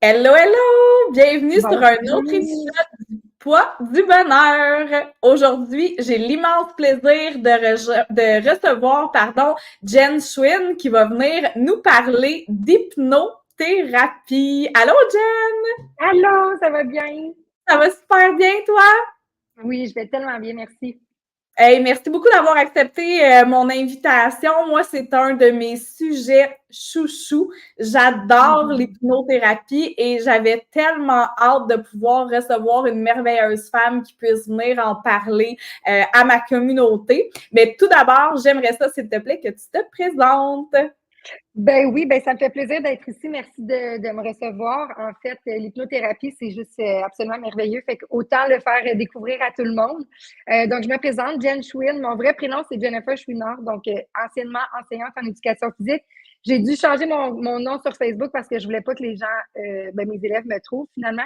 Hello, hello! Bienvenue sur un autre Bonjour. épisode du Poids du bonheur. Aujourd'hui, j'ai l'immense plaisir de recevoir, Jen Schwinn qui va venir nous parler d'hypnothérapie. Allô, Jen! Allô, ça va bien? Ça va super bien, toi? Oui, je vais tellement bien, merci. Hey, merci beaucoup d'avoir accepté mon invitation. Moi, c'est un de mes sujets chouchous. J'adore l'hypnothérapie et j'avais tellement hâte de pouvoir recevoir une merveilleuse femme qui puisse venir en parler à ma communauté. Mais tout d'abord, j'aimerais ça, s'il te plaît, que tu te présentes. Ben oui, ben ça me fait plaisir d'être ici. Merci de me recevoir. En fait, l'hypnothérapie, c'est juste absolument merveilleux. Fait que autant le faire découvrir à tout le monde. Donc, je me présente, Jen Schwinn. Mon vrai prénom, c'est Jennifer Chouinard, donc anciennement enseignante en éducation physique. J'ai dû changer mon nom sur Facebook parce que je voulais pas que les gens, mes élèves me trouvent finalement.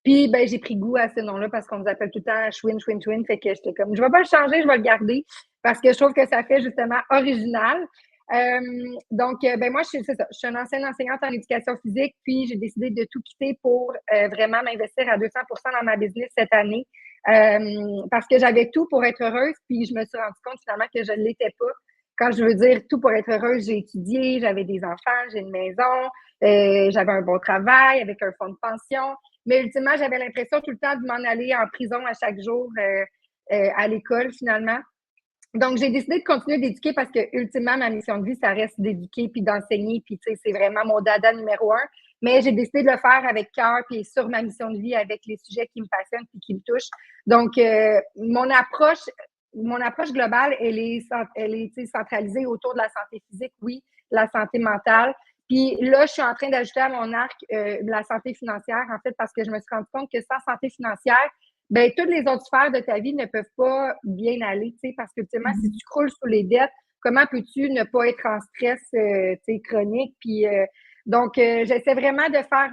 Puis, ben, j'ai pris goût à ce nom-là parce qu'on nous appelle tout le temps Schwinn, Schwinn, Schwinn. Fait que j'étais comme, je vais pas le changer, je vais le garder parce que je trouve que ça fait justement original. Ben moi, c'est ça. Je suis une ancienne enseignante en éducation physique, puis j'ai décidé de tout quitter pour vraiment m'investir à 200% dans ma business cette année parce que j'avais tout pour être heureuse, puis je me suis rendu compte finalement que je ne l'étais pas. Quand je veux dire tout pour être heureuse, j'ai étudié, j'avais des enfants, j'ai une maison, j'avais un bon travail avec un fonds de pension, mais ultimement, j'avais l'impression tout le temps de m'en aller en prison à chaque jour à l'école finalement. Donc, j'ai décidé de continuer d'éduquer parce que, ultimement, ma mission de vie, ça reste d'éduquer puis d'enseigner. Puis, tu sais, c'est vraiment mon dada numéro un. Mais j'ai décidé de le faire avec cœur puis sur ma mission de vie avec les sujets qui me passionnent puis qui me touchent. Donc, mon approche globale, elle est centralisée autour de la santé physique, oui, la santé mentale. Puis là, je suis en train d'ajouter à mon arc la santé financière, en fait, parce que je me suis rendu compte que sans santé financière, ben toutes les autres sphères de ta vie ne peuvent pas bien aller, tu sais, parce que ultimement, si tu croules sous les dettes, comment peux-tu ne pas être en stress, tu sais, chronique? Puis j'essaie vraiment de faire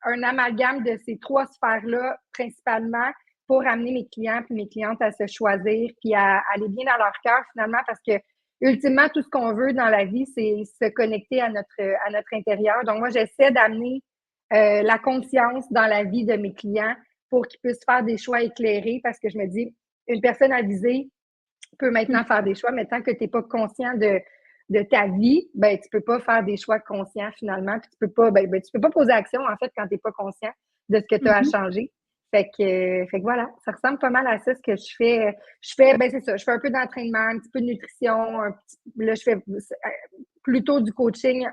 un amalgame de ces trois sphères-là, principalement, pour amener mes clients et mes clientes à se choisir puis à aller bien dans leur cœur, finalement, parce que ultimement, tout ce qu'on veut dans la vie, c'est se connecter à notre intérieur. Donc, moi, j'essaie d'amener la conscience dans la vie de mes clients pour qu'ils puissent faire des choix éclairés parce que je me dis, une personne avisée peut maintenant faire des choix, mais tant que tu n'es pas conscient de ta vie, ben, tu peux pas faire des choix conscients finalement. Puis tu peux pas, tu peux pas poser action en fait quand tu n'es pas conscient de ce que tu as à changer. Fait que voilà, ça ressemble pas mal à ça ce que je fais. Ben c'est ça, je fais un peu d'entraînement, un petit peu de nutrition, là je fais plutôt du coaching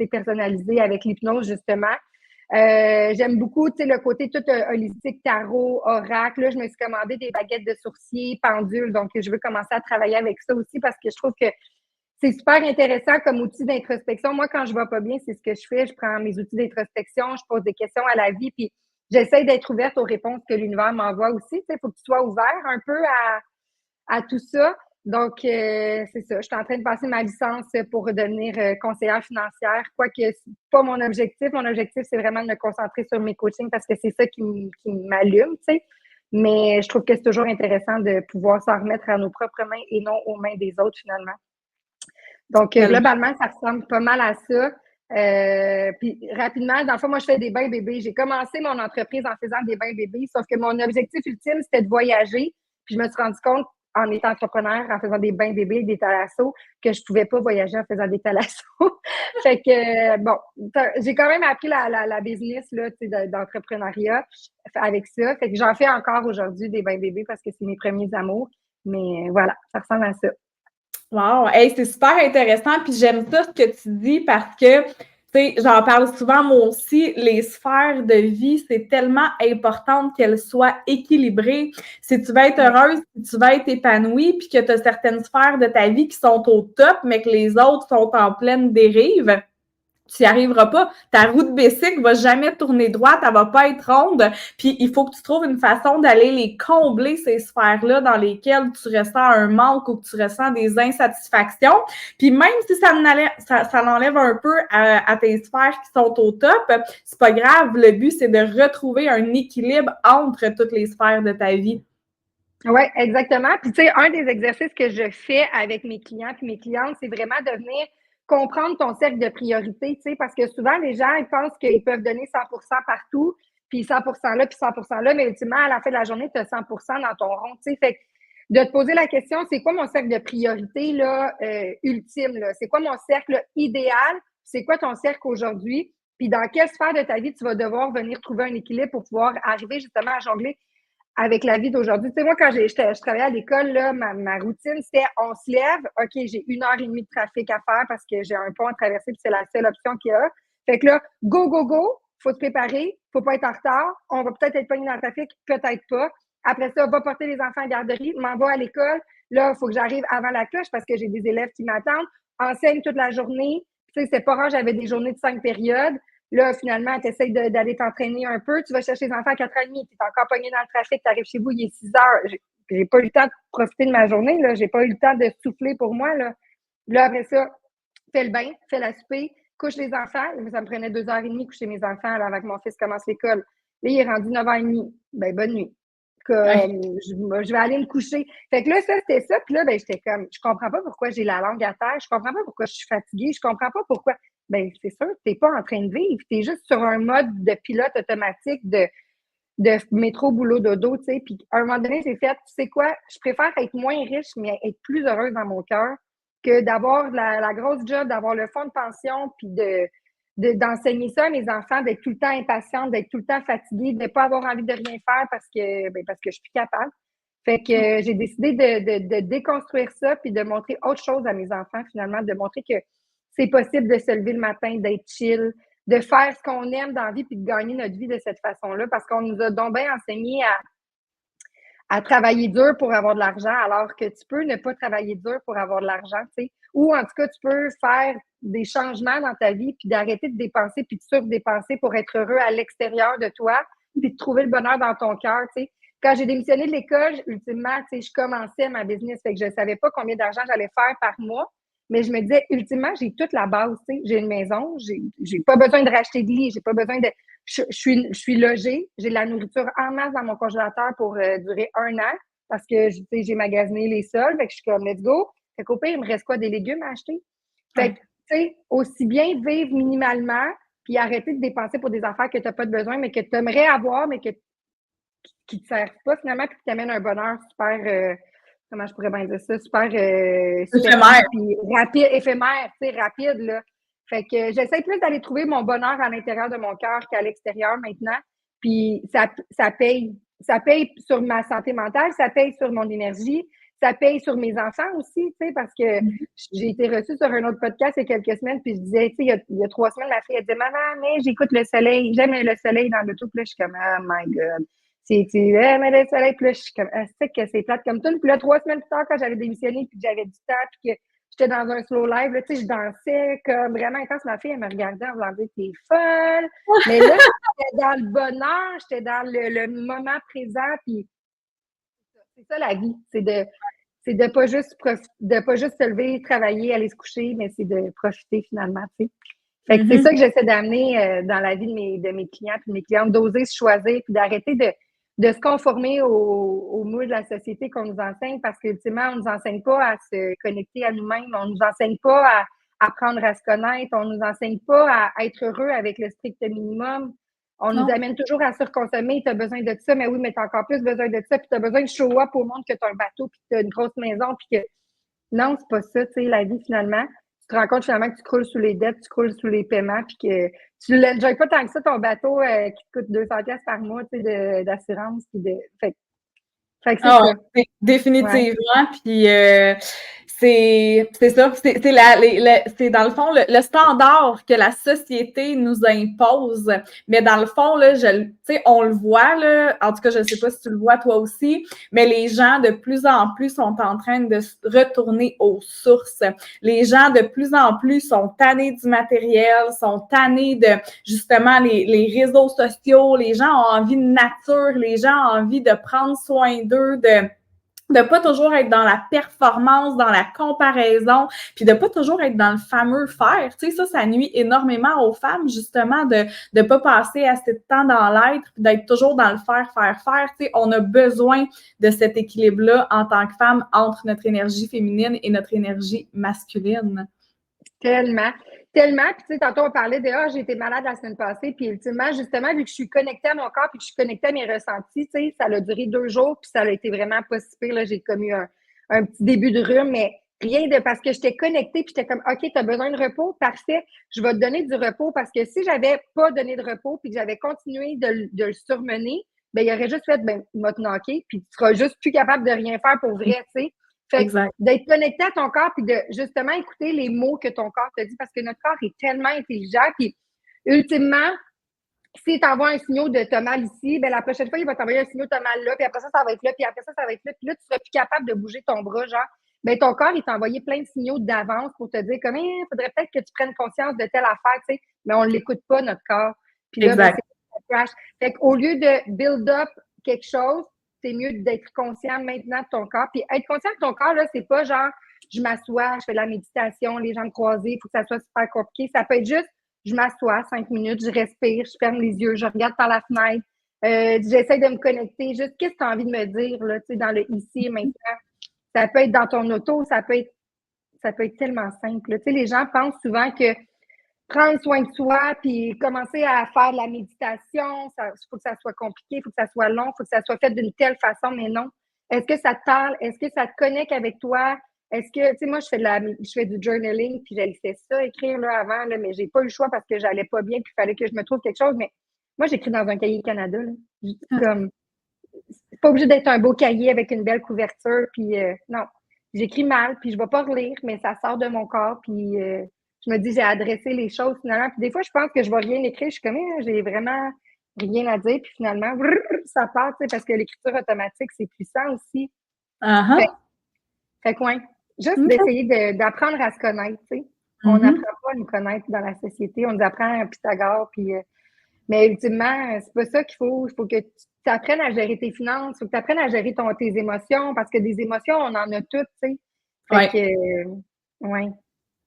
personnalisé avec l'hypnose justement. J'aime beaucoup le côté tout holistique, tarot, oracle. Là, je me suis commandé des baguettes de sourcier, pendules. Donc, je veux commencer à travailler avec ça aussi parce que je trouve que c'est super intéressant comme outil d'introspection. Moi, quand je ne vais pas bien, c'est ce que je fais. Je prends mes outils d'introspection, je pose des questions à la vie, puis j'essaie d'être ouverte aux réponses que l'univers m'envoie aussi. Il faut que tu sois ouvert un peu à tout ça. Donc, c'est ça. Je suis en train de passer ma licence pour devenir conseillère financière, quoique c'est pas mon objectif. Mon objectif, c'est vraiment de me concentrer sur mes coachings parce que c'est ça qui m'allume, tu sais. Mais je trouve que c'est toujours intéressant de pouvoir s'en remettre à nos propres mains et non aux mains des autres, finalement. Donc, globalement, ça ressemble pas mal à ça. Puis rapidement, dans le fond, moi, je fais des bains bébés. J'ai commencé mon entreprise en faisant des bains bébés, sauf que mon objectif ultime, c'était de voyager. Puis je me suis rendu compte, en étant entrepreneur, en faisant des bains bébés, des thalassos, que je pouvais pas voyager en faisant des thalassos. Fait que, bon, j'ai quand même appris la business là, d'entrepreneuriat avec ça. Fait que j'en fais encore aujourd'hui des bains bébés parce que c'est mes premiers amours. Mais voilà, ça ressemble à ça. Wow! Hey, c'est super intéressant, puis j'aime ça ce que tu dis parce que, tu sais, j'en parle souvent moi aussi, les sphères de vie, c'est tellement important qu'elles soient équilibrées. Si tu veux être heureuse, si tu veux être épanouie, puis que tu as certaines sphères de ta vie qui sont au top, mais que les autres sont en pleine dérive, tu n'y arriveras pas. Ta roue de bicycle va jamais tourner droite, elle va pas être ronde. Puis il faut que tu trouves une façon d'aller les combler, ces sphères-là dans lesquelles tu ressens un manque ou que tu ressens des insatisfactions. Puis même si ça l'enlève un peu à tes sphères qui sont au top, c'est pas grave. Le but, c'est de retrouver un équilibre entre toutes les sphères de ta vie. Oui, exactement. Puis, tu sais, un des exercices que je fais avec mes clients et mes clientes, c'est vraiment de venir comprendre ton cercle de priorité, tu sais, parce que souvent, les gens, ils pensent qu'ils peuvent donner 100% partout, puis 100% là, puis 100% là, mais ultimement, à la fin de la journée, tu as 100% dans ton rond, tu sais. Fait que de te poser la question, c'est quoi mon cercle de priorité, là, ultime, là? C'est quoi mon cercle idéal? C'est quoi ton cercle aujourd'hui? Puis dans quelle sphère de ta vie tu vas devoir venir trouver un équilibre pour pouvoir arriver justement à jongler avec la vie d'aujourd'hui. Tu sais, moi, quand je travaillais à l'école, là, ma routine, c'était on se lève, OK, j'ai 1 heure et demie de trafic à faire parce que j'ai un pont à traverser, puis c'est la seule option qu'il y a. Fait que là, go, go, go, faut se préparer, faut pas être en retard, on va peut-être être pogné dans le trafic, peut-être pas. Après ça, va porter les enfants à la garderie, m'en va à l'école. Là, il faut que j'arrive avant la cloche parce que j'ai des élèves qui m'attendent. Enseigne toute la journée. Tu sais, c'est pas rare, j'avais des journées de 5 périodes. Là, finalement, tu essaies d'aller t'entraîner un peu. Tu vas chercher les enfants à 4h30. Tu es encore pogné dans le trafic. Tu arrives chez vous, il est 6 heures. J'ai pas eu le temps de profiter de ma journée. Là. J'ai pas eu le temps de souffler pour moi. Là après ça, fais le bain, fais la souper, couche les enfants. Ça me prenait 2h30 coucher mes enfants là, avant que mon fils commence l'école. Là, il est rendu 9h30. Ben, bonne nuit. Comme, je vais aller me coucher. Fait que là, ça, c'était ça. Puis là, ben, j'étais comme, je comprends pas pourquoi j'ai la langue à terre. Je comprends pas pourquoi je suis fatiguée. Je comprends pas pourquoi. Ben, c'est sûr, t'es pas en train de vivre. T'es juste sur un mode de pilote automatique de métro, boulot, dodo, tu sais. Puis à un moment donné, j'ai fait, tu sais quoi, je préfère être moins riche, mais être plus heureuse dans mon cœur que d'avoir la grosse job, d'avoir le fonds de pension, puis d'enseigner ça à mes enfants, d'être tout le temps impatiente, d'être tout le temps fatiguée, de ne pas avoir envie de rien faire parce que je suis plus capable. Fait que j'ai décidé de déconstruire ça puis de montrer autre chose à mes enfants, finalement, de montrer que c'est possible de se lever le matin, d'être chill, de faire ce qu'on aime dans la vie puis de gagner notre vie de cette façon-là parce qu'on nous a donc bien enseigné à travailler dur pour avoir de l'argent, alors que tu peux ne pas travailler dur pour avoir de l'argent, tu sais. Ou en tout cas, tu peux faire des changements dans ta vie, puis d'arrêter de dépenser, puis de surdépenser pour être heureux à l'extérieur de toi, puis de trouver le bonheur dans ton cœur, tu sais. Quand j'ai démissionné de l'école, ultimement, tu sais, je commençais ma business, fait que je ne savais pas combien d'argent j'allais faire par mois, mais je me disais, ultimement, j'ai toute la base, tu sais. J'ai une maison, j'ai pas besoin de racheter de lit, j'ai pas besoin de... Je suis logée, j'ai de la nourriture en masse dans mon congélateur pour durer 1 an parce que j'ai magasiné les sols. Fait que je suis comme, let's go. Fait qu'au pire, il me reste quoi? Des légumes à acheter? Fait que, tu sais, aussi bien vivre minimalement puis arrêter de dépenser pour des affaires que tu n'as pas de besoin, mais que tu aimerais avoir, mais qui ne te servent pas finalement, puis qui t'amènent un bonheur super, comment je pourrais bien dire ça, super Éphémère. puis rapide, éphémère, tu sais, rapide, là. Fait que j'essaie plus d'aller trouver mon bonheur à l'intérieur de mon cœur qu'à l'extérieur maintenant. Puis ça paye. Ça paye sur ma santé mentale, ça paye sur mon énergie, ça paye sur mes enfants aussi, tu sais, parce que j'ai été reçue sur un autre podcast il y a quelques semaines, puis je disais, tu sais, il y a 3 semaines, ma fille, elle disait, maman, mais j'écoute le soleil, j'aime le soleil dans le tout, puis là, je suis comme, oh my God. Mais le soleil, puis là, je suis comme, c'est que c'est plate comme tout. Puis là, 3 semaines plus tard, quand j'avais démissionné, puis que j'avais du temps, puis que j'étais dans un slow live, là, tu sais, je dansais comme vraiment intense. Ma fille, elle me regardait en voulant dire, t'es folle. Mais là, j'étais dans le bonheur, j'étais dans le moment présent, puis c'est ça la vie. C'est de pas juste se lever, travailler, aller se coucher, mais c'est de profiter finalement, tu sais. Fait que c'est ça que j'essaie d'amener dans la vie de mes clients et de mes clientes, d'oser se choisir puis d'arrêter de se conformer au moule de la société qu'on nous enseigne parce qu'ultimement, on nous enseigne pas à se connecter à nous-mêmes, on nous enseigne pas à apprendre à se connaître, on nous enseigne pas à être heureux avec le strict minimum. On nous amène toujours à surconsommer, tu as besoin de ça, mais oui, mais tu as encore plus besoin de ça, puis tu as besoin de show up au monde que tu as un bateau, puis tu as une grosse maison, puis que non, c'est pas ça, tu sais, la vie finalement. Tu te rends compte finalement que tu croules sous les dettes, tu croules sous les paiements, puis que tu l'enjoyes pas tant que ça, ton bateau qui te coûte 200$ par mois, tu sais, d'assurance, puis de... Fait que c'est ça. Définitivement. Puis c'est ça. C'est dans le fond le standard que la société nous impose. Mais dans le fond, là, on le voit, là, en tout cas, je ne sais pas si tu le vois toi aussi, mais les gens de plus en plus sont en train de retourner aux sources. Les gens de plus en plus sont tannés du matériel, sont tannés de justement les réseaux sociaux. Les gens ont envie de nature, les gens ont envie de prendre soin d'eux, de pas toujours être dans la performance, dans la comparaison, puis de pas toujours être dans le fameux faire. Tu sais, ça nuit énormément aux femmes, justement, de pas passer assez de temps dans l'être, puis d'être toujours dans le faire. Tu sais, on a besoin de cet équilibre-là en tant que femme entre notre énergie féminine et notre énergie masculine. Tellement, tellement. Puis, tu sais, tantôt, on parlait de j'ai été malade la semaine passée. Puis, ultimement, justement, vu que je suis connectée à mon corps puis que je suis connectée à mes ressentis, tu sais, ça a duré 2 jours. Puis, ça a été vraiment pas si pire. Là, j'ai comme eu un petit début de rhume, mais rien de parce que j'étais connectée. Puis, j'étais comme, OK, tu as besoin de repos. Parfait. Je vais te donner du repos parce que si j'avais pas donné de repos puis que j'avais continué de le surmener, ben, il aurait juste fait, ben, il m'a te knocké. Puis, tu seras juste plus capable de rien faire pour vrai, tu sais. Fait d'être connecté à ton corps puis de justement écouter les mots que ton corps te dit parce que notre corps est tellement intelligent. Puis, ultimement, si tu envoies un signal de t'as mal ici, ben la prochaine fois, il va t'envoyer un signal de t'as mal là, puis après ça, ça va être là, puis après ça, ça va être là. Puis là, tu seras plus capable de bouger ton bras, genre. Ben, ton corps, il t'a envoyé plein de signaux d'avance pour te dire comme, il faudrait peut-être que tu prennes conscience de telle affaire, tu sais. Mais on ne l'écoute pas, notre corps. Puis là, ben, c'est crash. Fait qu'au lieu de build up quelque chose, c'est mieux d'être conscient maintenant de ton corps. Puis être conscient de ton corps, là, c'est pas genre, je m'assois, je fais de la méditation, les jambes croisées, il faut que ça soit super compliqué. Ça peut être juste, je m'assois 5 minutes, je respire, je ferme les yeux, je regarde par la fenêtre, j'essaie de me connecter. Juste, qu'est-ce que tu as envie de me dire, là, tu sais, dans le ici et maintenant? Ça peut être dans ton auto, ça peut être tellement simple. Tu sais, les gens pensent souvent que prendre soin de soi, puis commencer à faire de la méditation, il faut que ça soit compliqué, il faut que ça soit long, il faut que ça soit fait d'une telle façon, mais non. Est-ce que ça te parle? Est-ce que ça te connecte avec toi? Est-ce que, tu sais, moi, je fais du journaling, puis j'allais fait ça, écrire là, avant, là, mais j'ai pas eu le choix parce que j'allais pas bien, puis il fallait que je me trouve quelque chose, mais moi, j'écris dans un cahier Canada, là. Comme, c'est pas obligé d'être un beau cahier avec une belle couverture, puis non. J'écris mal, puis je vais pas relire, mais ça sort de mon corps, puis je me dis, j'ai adressé les choses finalement. Puis des fois, je pense que je vais rien écrire. Je suis comme, j'ai vraiment rien à dire. Puis finalement, ça part, tu sais, parce que l'écriture automatique, c'est puissant aussi. Fait que, ouais, juste d'essayer d'apprendre à se connaître, tu sais. On n'apprend pas à nous connaître dans la société. On nous apprend à Pythagore, puis... mais ultimement, c'est pas ça qu'il faut. Il faut que tu apprennes à gérer tes finances. Il faut que tu apprennes à gérer tes émotions, parce que des émotions, on en a toutes, tu sais. Fait que, ouais.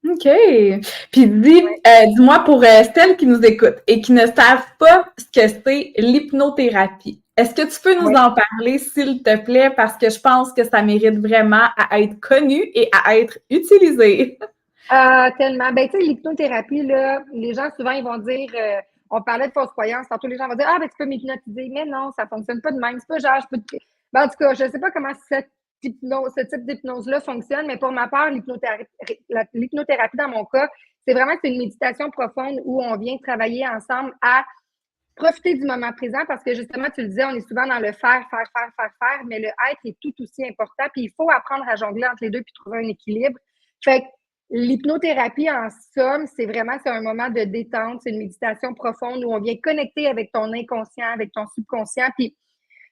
OK. Puis dis-moi pour celles qui nous écoutent et qui ne savent pas ce que c'est l'hypnothérapie, est-ce que tu peux nous en parler, s'il te plaît, parce que je pense que ça mérite vraiment à être connu et à être utilisé. Tellement. Ben, tu sais, l'hypnothérapie, là, les gens, souvent, ils vont dire, on parlait de fausses croyances, tantôt les gens vont dire, ben, tu peux m'hypnotiser. Mais non, ça fonctionne pas de même. C'est pas genre, je peux te... Ben, en tout cas, je sais pas comment ce type d'hypnose-là fonctionne, mais pour ma part, l'hypnothérapie, dans mon cas, c'est vraiment une méditation profonde où on vient travailler ensemble à profiter du moment présent parce que justement, tu le disais, on est souvent dans le faire, mais le être est tout aussi important. Puis il faut apprendre à jongler entre les deux puis trouver un équilibre. Fait que l'hypnothérapie, en somme, c'est un moment de détente, c'est une méditation profonde où on vient connecter avec ton inconscient, avec ton subconscient. Puis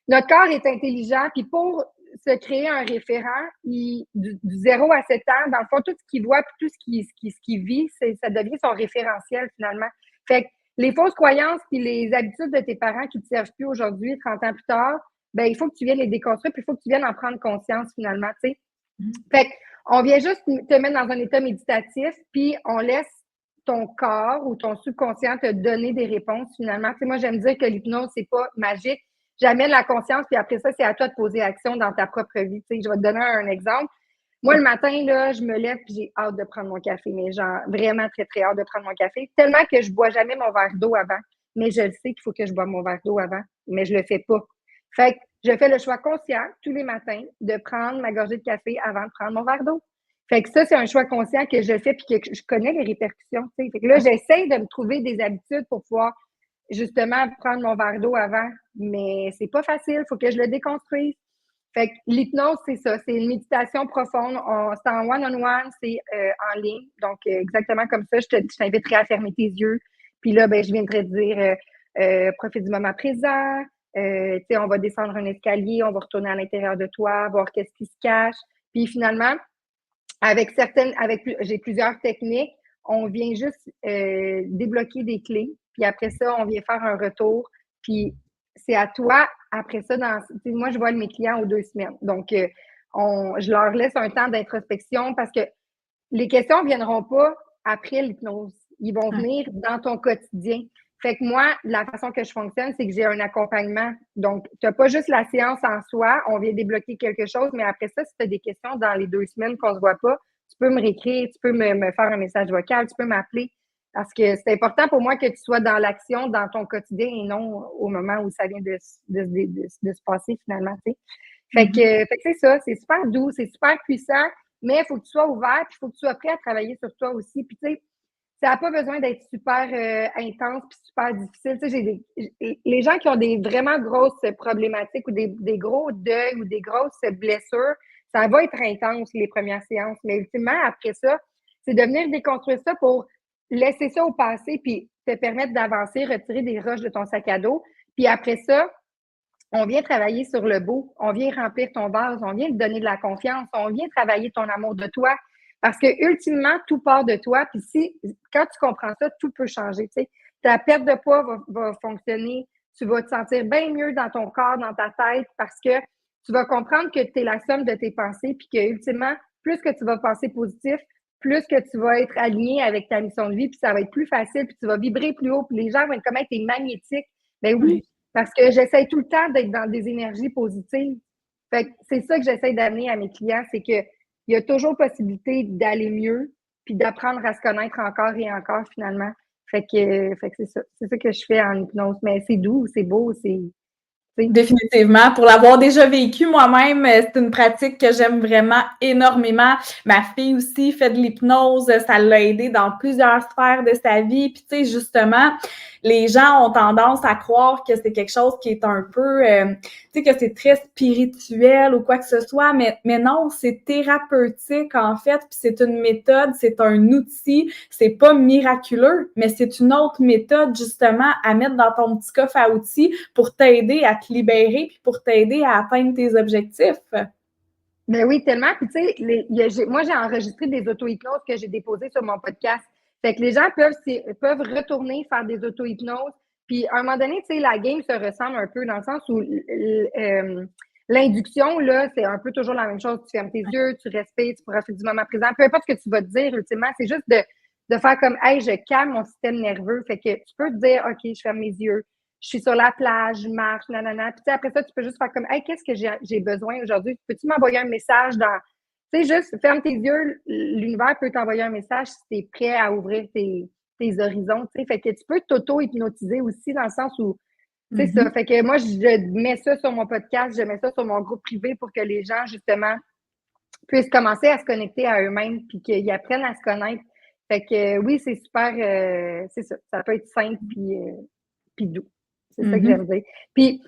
notre corps est intelligent, puis pour se créer un référent, du 0 à 7 ans, dans le fond, tout ce qu'il voit, puis tout ce qu'il vit, ça devient son référentiel finalement. Fait que les fausses croyances puis les habitudes de tes parents qui ne te servent plus aujourd'hui, 30 ans plus tard, ben il faut que tu viennes les déconstruire, puis il faut que tu viennes en prendre conscience finalement, tu sais. Fait qu'on vient juste te mettre dans un état méditatif, puis on laisse ton corps ou ton subconscient te donner des réponses finalement. Tu sais, moi, j'aime dire que l'hypnose, c'est pas magique. J'amène la conscience, puis après ça, c'est à toi de poser action dans ta propre vie. Tu sais, je vais te donner un exemple. Moi, le matin, là, je me lève puis j'ai hâte de prendre mon café, mais genre vraiment très, très hâte de prendre mon café. Tellement que je bois jamais mon verre d'eau avant. Mais je le sais qu'il faut que je boive mon verre d'eau avant, mais je le fais pas. Fait que je fais le choix conscient tous les matins de prendre ma gorgée de café avant de prendre mon verre d'eau. Fait que ça, c'est un choix conscient que je fais puis que je connais les répercussions. T'sais. Fait que là, j'essaie de me trouver des habitudes pour pouvoir justement prendre mon verre d'eau avant. Mais c'est pas facile, il faut que je le déconstruise. Fait que l'hypnose, c'est ça. C'est une méditation profonde. C'est en one-on-one, c'est en ligne. Donc, exactement comme ça, je t'inviterai à fermer tes yeux. Puis là, ben, je viendrai te dire, profite du moment présent. On va descendre un escalier, on va retourner à l'intérieur de toi, voir qu'est-ce qui se cache. Puis finalement, j'ai plusieurs techniques. On vient juste débloquer des clés. Puis après ça, on vient faire un retour. Puis c'est à toi, après ça, moi, je vois mes clients aux 2 semaines. Donc, je leur laisse un temps d'introspection parce que les questions ne viendront pas après l'hypnose. Ils vont venir dans ton quotidien. Fait que moi, la façon que je fonctionne, c'est que j'ai un accompagnement. Donc, tu n'as pas juste la séance en soi, on vient débloquer quelque chose, mais après ça, si tu as des questions dans les 2 semaines qu'on ne se voit pas, tu peux me réécrire, tu peux me faire un message vocal, tu peux m'appeler. Parce que c'est important pour moi que tu sois dans l'action, dans ton quotidien et non au moment où ça vient de se passer finalement, tu sais. Fait que c'est ça, c'est super doux, c'est super puissant, mais il faut que tu sois ouvert, puis il faut que tu sois prêt à travailler sur toi aussi. Puis tu sais, ça n'a pas besoin d'être super intense puis super difficile. Tu sais, les gens qui ont des vraiment grosses problématiques ou des gros deuils ou des grosses blessures, ça va être intense les premières séances. Mais ultimement, après ça, c'est de venir déconstruire ça pour laisser ça au passé puis te permettre d'avancer, retirer des roches de ton sac à dos. Puis après ça, on vient travailler sur le beau, on vient remplir ton vase, on vient te donner de la confiance, on vient travailler ton amour de toi. Parce que ultimement, tout part de toi. Puis quand tu comprends ça, tout peut changer. Tu sais. Ta perte de poids va fonctionner. Tu vas te sentir bien mieux dans ton corps, dans ta tête, parce que tu vas comprendre que tu es la somme de tes pensées, puis que ultimement, plus que tu vas penser positif, plus que tu vas être aligné avec ta mission de vie, puis ça va être plus facile, puis tu vas vibrer plus haut, puis les gens vont être comme, t'es magnétique. Ben oui, parce que j'essaie tout le temps d'être dans des énergies positives. Fait que c'est ça que j'essaie d'amener à mes clients, c'est que il y a toujours possibilité d'aller mieux, puis d'apprendre à se connaître encore et encore finalement. Fait que c'est ça. C'est ça que je fais en hypnose. Mais c'est doux, c'est beau, c'est. Définitivement. Pour l'avoir déjà vécu moi-même, c'est une pratique que j'aime vraiment énormément. Ma fille aussi fait de l'hypnose, ça l'a aidé dans plusieurs sphères de sa vie. Puis tu sais, justement, les gens ont tendance à croire que c'est quelque chose qui est un peu, tu sais, que c'est très spirituel ou quoi que ce soit, mais non, c'est thérapeutique en fait, puis c'est une méthode, c'est un outil, c'est pas miraculeux, mais c'est une autre méthode justement à mettre dans ton petit coffre à outils pour t'aider à te libérer puis pour t'aider à atteindre tes objectifs. Ben oui, tellement. Puis tu sais, moi, j'ai enregistré des auto-hypnoses que j'ai déposées sur mon podcast. Fait que les gens peuvent retourner faire des auto-hypnoses. Puis à un moment donné, tu sais, la game se ressemble un peu dans le sens où l'induction, là, c'est un peu toujours la même chose. Tu fermes tes yeux, tu respires, tu profites du moment présent. Peu importe ce que tu vas te dire, ultimement, c'est juste de faire comme, hey, je calme mon système nerveux. Fait que tu peux te dire, OK, je ferme mes yeux, je suis sur la plage, je marche, nanana. Puis après ça, tu peux juste faire comme, hey, qu'est-ce que j'ai besoin aujourd'hui? Peux-tu m'envoyer un message dans. Tu sais, juste ferme tes yeux, l'univers peut t'envoyer un message si tu es prêt à ouvrir tes horizons. Tu sais, fait que tu peux t'auto-hypnotiser aussi dans le sens où. C'est ça. Fait que moi, je mets ça sur mon podcast, je mets ça sur mon groupe privé pour que les gens, justement, puissent commencer à se connecter à eux-mêmes puis qu'ils apprennent à se connaître. Fait que oui, c'est super, c'est ça. Ça peut être simple puis doux. C'est ça que j'aime dire. Puis,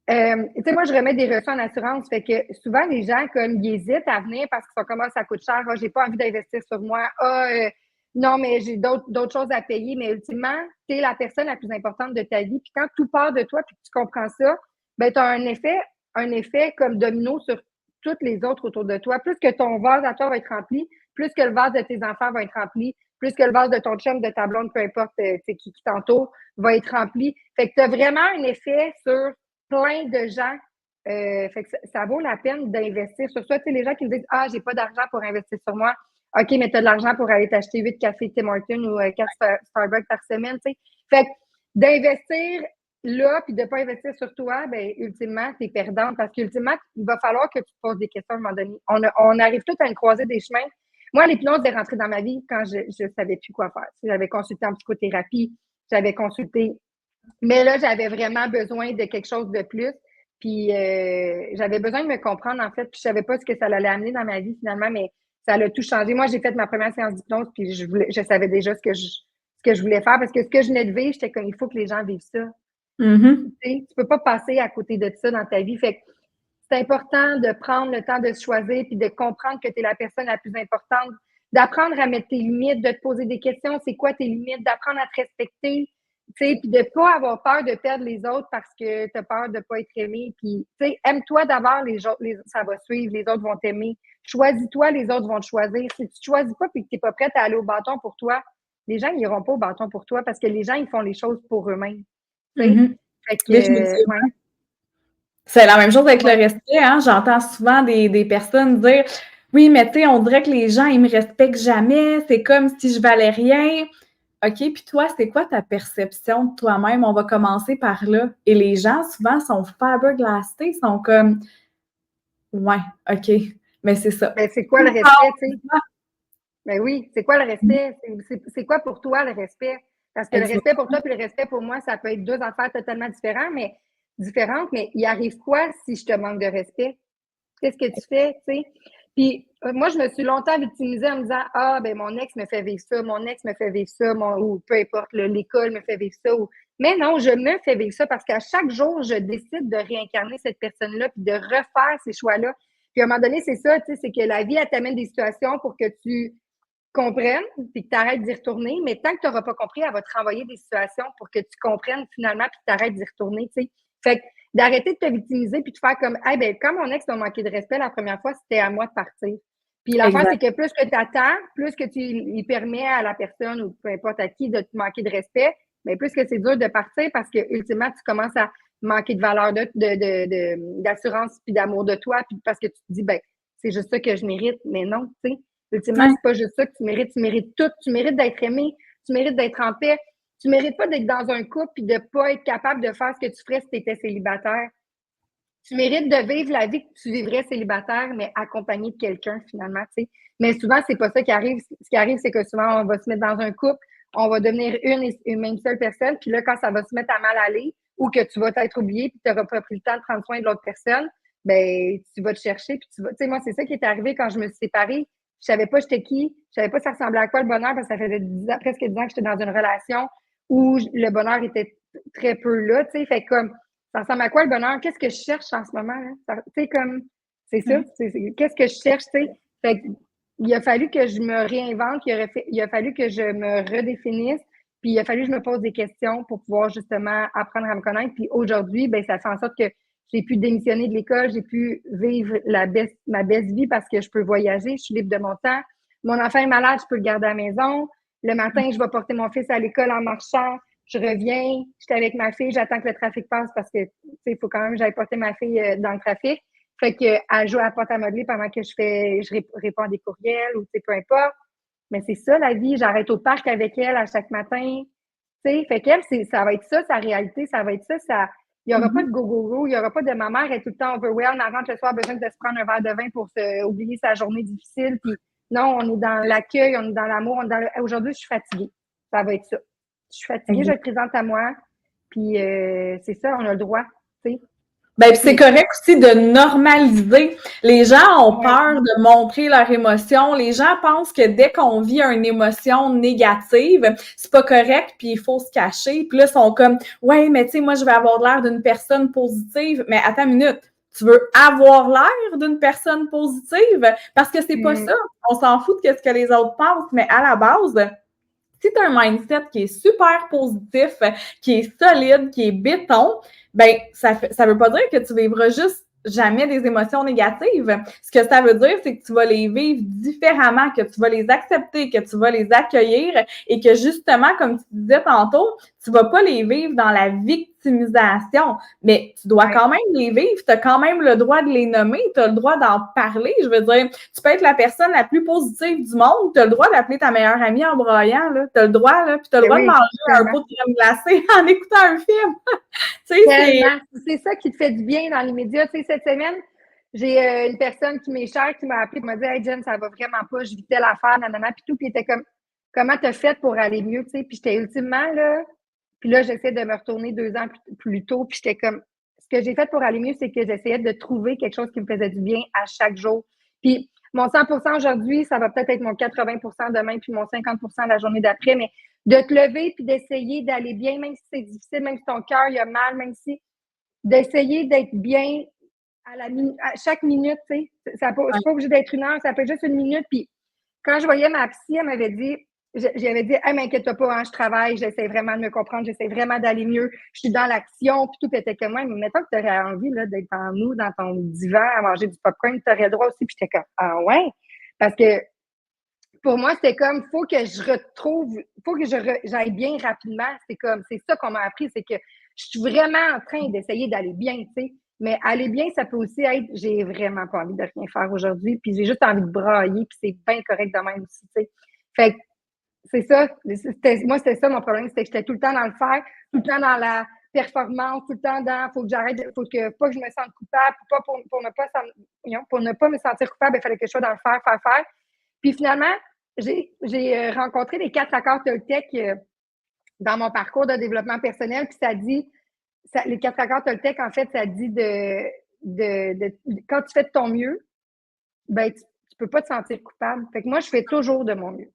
tu sais, moi, je remets des reçus en assurance. Fait que souvent, les gens, comme, ils hésitent à venir parce qu'ils sont comme, ça coûte cher. J'ai pas envie d'investir sur moi. Non, mais j'ai d'autres choses à payer. Mais ultimement, tu es la personne la plus importante de ta vie. Puis quand tout part de toi puis que tu comprends ça, ben, tu as un effet comme domino sur toutes les autres autour de toi. Plus que ton vase à toi va être rempli, plus que le vase de tes enfants va être rempli, plus que le vase de ton chum, de ta blonde, peu importe qui t'entoure, va être rempli. Fait que tu as vraiment un effet sur plein de gens. Fait que ça vaut la peine d'investir sur ça. Tu sais, les gens qui me disent, j'ai pas d'argent pour investir sur moi. OK, mais tu as de l'argent pour aller t'acheter 8 cafés Tim Hortons ou 4 Starbucks par semaine, tu sais. Fait que d'investir là, puis de ne pas investir sur toi, ben ultimement, tu es perdante parce qu'ultimement, il va falloir que tu te poses des questions à un moment donné. On arrive tous à une croisée des chemins. Moi, l'hypnose est rentrée dans ma vie quand je ne savais plus quoi faire. J'avais consulté en psychothérapie, j'avais consulté, mais là, j'avais vraiment besoin de quelque chose de plus. Puis j'avais besoin de me comprendre, en fait, puis je ne savais pas ce que ça allait amener dans ma vie finalement, mais ça a tout changé. Moi, j'ai fait ma première séance d'hypnose, puis je savais déjà ce que je voulais faire parce que ce que je venais de vivre, j'étais comme, il faut que les gens vivent ça. Tu peux pas passer à côté de ça dans ta vie. Fait que c'est important de prendre le temps de se choisir puis de comprendre que tu es la personne la plus importante, d'apprendre à mettre tes limites, de te poser des questions, c'est quoi tes limites, d'apprendre à te respecter, puis de ne pas avoir peur de perdre les autres parce que tu as peur de ne pas être aimé. Puis, aime-toi d'abord, ça va suivre, les autres vont t'aimer. Choisis-toi, les autres vont te choisir. Si tu ne choisis pas et que tu n'es pas prête à aller au bâton pour toi, les gens n'iront pas au bâton pour toi parce que les gens, ils font les choses pour eux-mêmes. Fait que, ouais. C'est la même chose avec le respect. Hein? J'entends souvent des personnes dire « Oui, mais tu sais, on dirait que les gens, ils me respectent jamais. C'est comme si je valais rien. » OK, puis toi, c'est quoi ta perception de toi-même? On va commencer par là. Et les gens, souvent, sont flabbergastés, sont comme « Ouais, OK, mais c'est ça. » Ben, c'est quoi le respect, tu sais? Mais oui, c'est quoi le respect? C'est quoi pour toi le respect? Parce que le respect pour toi et le respect pour moi, ça peut être deux affaires totalement différentes, mais il arrive quoi si je te manque de respect? Qu'est-ce que tu fais, tu sais? Puis moi, je me suis longtemps victimisée en me disant ah, ben mon ex me fait vivre ça, mon ex me fait vivre ça, ou peu importe, l'école me fait vivre ça. Mais non, je me fais vivre ça parce qu'à chaque jour, je décide de réincarner cette personne-là puis de refaire ces choix-là. Puis à un moment donné, c'est ça, tu sais, c'est que la vie, elle t'amène des situations pour que tu comprennes puis que tu arrêtes d'y retourner. Mais tant que tu n'auras pas compris, elle va te renvoyer des situations pour que tu comprennes finalement puis que tu arrêtes d'y retourner, tu sais. Fait que d'arrêter de te victimiser puis de faire comme, hey, ben, quand mon ex m'a manqué de respect la première fois, c'était à moi de partir. Puis l'affaire, c'est que plus que tu attends, plus que tu y permets à la personne ou peu importe à qui de te manquer de respect, mais plus que c'est dur de partir parce que ultimement, tu commences à manquer de valeur d'assurance puis d'amour de toi, puis parce que tu te dis, ben, c'est juste ça que je mérite. Mais non, tu sais. Ultimement, c'est pas juste ça que tu mérites tout. Tu mérites d'être aimé, tu mérites d'être en paix. Tu mérites pas d'être dans un couple et de pas être capable de faire ce que tu ferais si tu étais célibataire. Tu mérites de vivre la vie que tu vivrais célibataire, mais accompagné de quelqu'un, finalement, tu sais. Mais souvent, c'est pas ça qui arrive. Ce qui arrive, c'est que souvent, on va se mettre dans un couple, on va devenir une même seule personne, puis là, quand ça va se mettre à mal aller, ou que tu vas t'être oublié, puis tu n'auras pas pris le temps de prendre soin de l'autre personne, ben tu vas te chercher, puis tu vas. Tu sais, moi, c'est ça qui est arrivé quand je me suis séparée. Je savais pas j'étais qui, je savais pas ça ressemblait à quoi le bonheur, parce que ça faisait presque 10 ans que j'étais dans une relation où le bonheur était très peu là, tu sais. Fait comme ça ressemble à quoi le bonheur? Qu'est-ce que je cherche en ce moment? Tu sais, comme, c'est ça. Qu'est-ce que je cherche, tu sais? Fait il a fallu que je me réinvente, il a fallu que je me redéfinisse, puis il a fallu que je me pose des questions pour pouvoir justement apprendre à me connaître. Puis aujourd'hui, ben ça fait en sorte que j'ai pu démissionner de l'école, j'ai pu vivre ma best vie parce que je peux voyager, je suis libre de mon temps. Mon enfant est malade, je peux le garder à la maison. Le matin, je vais porter mon fils à l'école en marchant. Je reviens, j'étais avec ma fille, j'attends que le trafic passe parce que, tu sais, il faut quand même que j'aille porter ma fille dans le trafic. Fait qu'elle joue à la porte à modeler pendant que je réponds à des courriels ou, tu sais, peu importe. Mais c'est ça, la vie. J'arrête au parc avec elle à chaque matin. Tu sais, fait qu'elle, ça va être ça, sa réalité, ça va être ça. Il n'y aura pas de go-go-go, il n'y aura pas de ma mère est tout le temps overwhelmed, elle rentre le soir, besoin de se prendre un verre de vin pour oublier sa journée difficile. Puis non, on est dans l'accueil, on est dans l'amour, aujourd'hui, je suis fatiguée. Ça va être ça. Je suis fatiguée, je le présente à moi. Puis c'est ça, on a le droit, tu sais. Ben, c'est correct aussi de normaliser. Les gens ont peur de montrer leur émotion. Les gens pensent que dès qu'on vit une émotion négative, c'est pas correct, puis il faut se cacher. Puis là, ils sont comme, ouais, mais tu sais, moi, je vais avoir l'air d'une personne positive. Mais attends une minute. Tu veux avoir l'air d'une personne positive? Parce que c'est pas ça. On s'en fout de ce que les autres pensent, mais à la base, si tu as un mindset qui est super positif, qui est solide, qui est béton, ben ça veut pas dire que tu vivras juste jamais des émotions négatives. Ce que ça veut dire, c'est que tu vas les vivre différemment, que tu vas les accepter, que tu vas les accueillir et que justement, comme tu disais tantôt, tu vas pas les vivre dans la victimisation, mais tu dois quand même les vivre, tu as quand même le droit de les nommer, tu as le droit d'en parler. Je veux dire, tu peux être la personne la plus positive du monde, tu as le droit d'appeler ta meilleure amie en broyant, tu as le droit, là, puis tu as le droit de manger un pot de crème glacée en écoutant un film. C'est ça qui te fait du bien dans les médias. Tu sais, cette semaine, j'ai une personne qui m'est chère qui m'a appelé et m'a dit « Hey Jen, ça va vraiment pas, je vis telle affaire, nanana, puis tout. » Puis il était comme « Comment t'as fait pour aller mieux? » Tu sais, puis j'étais ultimement là, puis là, j'essaie de me retourner 2 ans plus tôt, puis j'étais comme ce que j'ai fait pour aller mieux, c'est que j'essayais de trouver quelque chose qui me faisait du bien à chaque jour. Puis mon 100% aujourd'hui, ça va peut-être être mon 80% demain, puis mon 50% la journée d'après, mais de te lever puis d'essayer d'aller bien, même si c'est difficile, même si ton cœur il a mal, même si d'essayer d'être bien à chaque minute, tu sais. C'est pas obligé d'être 1 heure, ça peut être juste 1 minute. Puis quand je voyais ma psy, elle m'avait dit, j'avais dit, hey, m'inquiète-toi pas, hein, je travaille, j'essaie vraiment de me comprendre, j'essaie vraiment d'aller mieux, je suis dans l'action, puis tout était comme moi. Mais mettons que tu aurais envie là, d'être en nous, dans ton divan, à manger du popcorn, tu aurais le droit aussi. Puis j'étais comme, ah ouais? Parce que pour moi, c'était comme, faut que j'aille bien rapidement. C'est ça qu'on m'a appris, c'est que je suis vraiment en train d'essayer d'aller bien, tu sais. Mais aller bien, ça peut aussi être, j'ai vraiment pas envie de rien faire aujourd'hui, puis j'ai juste envie de brailler, puis c'est bien correct de même aussi, tu sais. Fait que c'est ça. Moi, c'était ça mon problème, c'était que j'étais tout le temps dans le faire, tout le temps dans la performance, tout le temps dans, faut que j'arrête, pas que je me sente coupable, pour ne pas me sentir coupable, il fallait que je sois dans le faire. Puis finalement, j'ai rencontré les 4 accords Toltec dans mon parcours de développement personnel, puis ça dit, les 4 accords Toltec, en fait, ça dit quand tu fais de ton mieux, ben, tu peux pas te sentir coupable. Fait que moi, je fais toujours de mon mieux.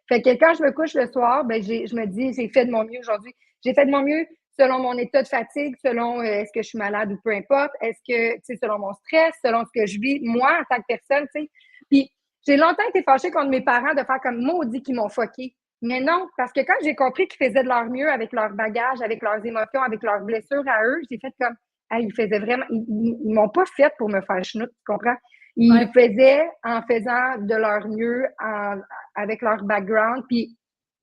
Fait que quand je me couche le soir, ben, je me dis, j'ai fait de mon mieux aujourd'hui. J'ai fait de mon mieux selon mon état de fatigue, selon est-ce que je suis malade ou peu importe, est-ce que, tu sais, selon mon stress, selon ce que je vis, moi, en tant que personne, tu sais. Puis, j'ai longtemps été fâchée contre mes parents de faire comme maudit qu'ils m'ont fucké. Mais non, parce que quand j'ai compris qu'ils faisaient de leur mieux avec leur bagage, avec leurs émotions, avec leurs blessures à eux, j'ai fait comme, hey, ils faisaient vraiment, ils m'ont pas fait pour me faire chenoute, tu comprends? Ils le faisaient en faisant de leur mieux, avec leur background. Puis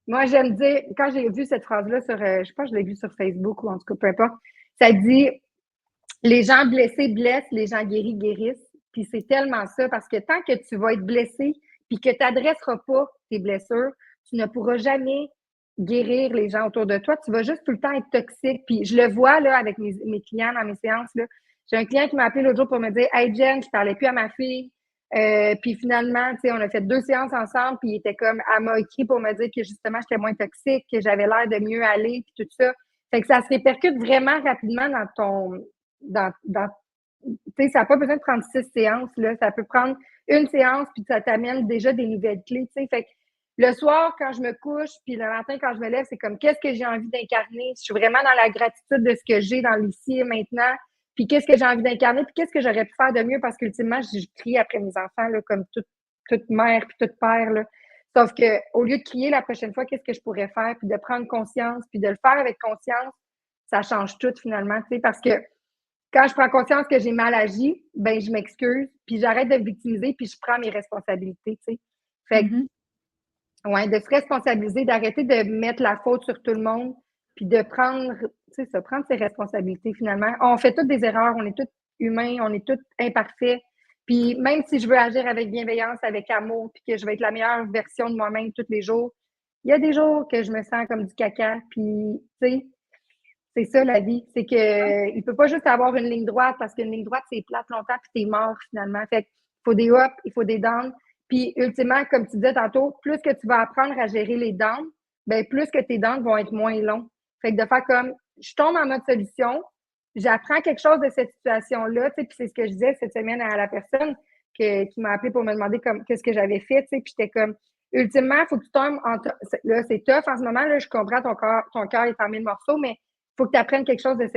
moi, j'aime dire, quand j'ai vu cette phrase-là sur, je pense que je l'ai vue sur Facebook ou en tout cas, peu importe, ça dit les gens blessés blessent, les gens guéris guérissent. Puis c'est tellement ça, parce que tant que tu vas être blessé puis que tu n'adresseras pas tes blessures, tu ne pourras jamais guérir les gens autour de toi. Tu vas juste tout le temps être toxique. Puis je le vois là avec mes clients dans mes séances. Là. J'ai un client qui m'a appelé l'autre jour pour me dire « Hey Jen, je parlais plus à ma fille. Puis finalement, tu sais, on a fait 2 séances ensemble, puis il était comme, elle m'a écrit pour me dire que justement, j'étais moins toxique, que j'avais l'air de mieux aller, puis tout ça. Fait que ça se répercute vraiment rapidement dans ton, tu sais, ça n'a pas besoin de prendre 6 séances, là. Ça peut prendre une séance, puis ça t'amène déjà des nouvelles clés, tu sais. Fait que le soir, quand je me couche, puis le matin, quand je me lève, c'est comme, qu'est-ce que j'ai envie d'incarner? Je suis vraiment dans la gratitude de ce que j'ai dans l'ici et maintenant. Puis qu'est-ce que j'ai envie d'incarner, puis qu'est-ce que j'aurais pu faire de mieux, parce qu'ultimement, je crie après mes enfants, là, comme toute mère puis toute père, là. Sauf que au lieu de crier la prochaine fois, qu'est-ce que je pourrais faire, puis de prendre conscience, puis de le faire avec conscience, ça change tout finalement, tu sais, parce que quand je prends conscience que j'ai mal agi, ben je m'excuse, puis j'arrête de me victimiser, puis je prends mes responsabilités, tu sais. Fait que, ouais, de se responsabiliser, d'arrêter de mettre la faute sur tout le monde, puis de prendre, tu sais, ça, prendre ses responsabilités finalement. On fait toutes des erreurs, on est tous humains, on est tous imparfaits. Puis même si je veux agir avec bienveillance, avec amour, puis que je vais être la meilleure version de moi-même tous les jours, il y a des jours que je me sens comme du caca, puis tu sais, c'est ça la vie. C'est que il peut pas juste avoir une ligne droite, parce qu'une ligne droite, c'est plate longtemps, puis t'es mort finalement. Fait qu'il faut des ups, il faut des downs. Puis ultimement, comme tu disais tantôt, plus que tu vas apprendre à gérer les downs, ben plus que tes downs vont être moins longs. Fait que de faire comme, je tombe en mode solution, j'apprends quelque chose de cette situation-là, tu sais, puis c'est ce que je disais cette semaine à la personne qui m'a appelé pour me demander qu'est-ce que j'avais fait, tu sais, puis j'étais comme, ultimement, il faut que tu tombes là, c'est tough en ce moment, là, je comprends, ton cœur est en mille morceaux, mais faut que tu apprennes quelque chose de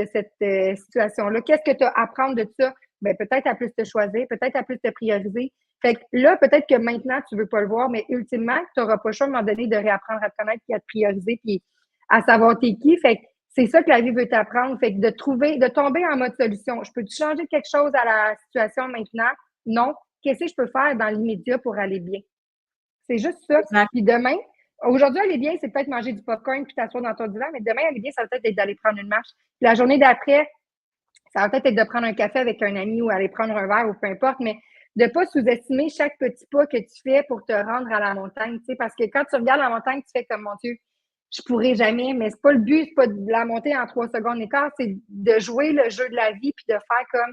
cette situation-là. Qu'est-ce que tu as à apprendre de ça? Ben, peut-être à plus te choisir, peut-être à plus te prioriser. Fait que là, peut-être que maintenant, tu veux pas le voir, mais ultimement, tu n'auras pas le choix à un moment donné de réapprendre à te connaître puis à te prioriser puis à savoir t'es qui. Fait que c'est ça que la vie veut t'apprendre. Fait que de tomber en mode solution. Je peux-tu changer quelque chose à la situation maintenant? Non. Qu'est-ce que je peux faire dans l'immédiat pour aller bien? C'est juste ça. Exact. Puis demain, aujourd'hui, aller bien, c'est peut-être manger du popcorn puis t'asseoir dans ton divan, mais demain, aller bien, ça va peut-être être d'aller prendre une marche. Puis la journée d'après, ça va peut-être être de prendre un café avec un ami ou aller prendre un verre ou peu importe, mais de ne pas sous-estimer chaque petit pas que tu fais pour te rendre à la montagne, tu sais, parce que quand tu regardes la montagne, tu fais comme, mon Dieu, je pourrais jamais, mais c'est pas le but, c'est pas de la monter en 3 secondes et quart, c'est de jouer le jeu de la vie puis de faire comme,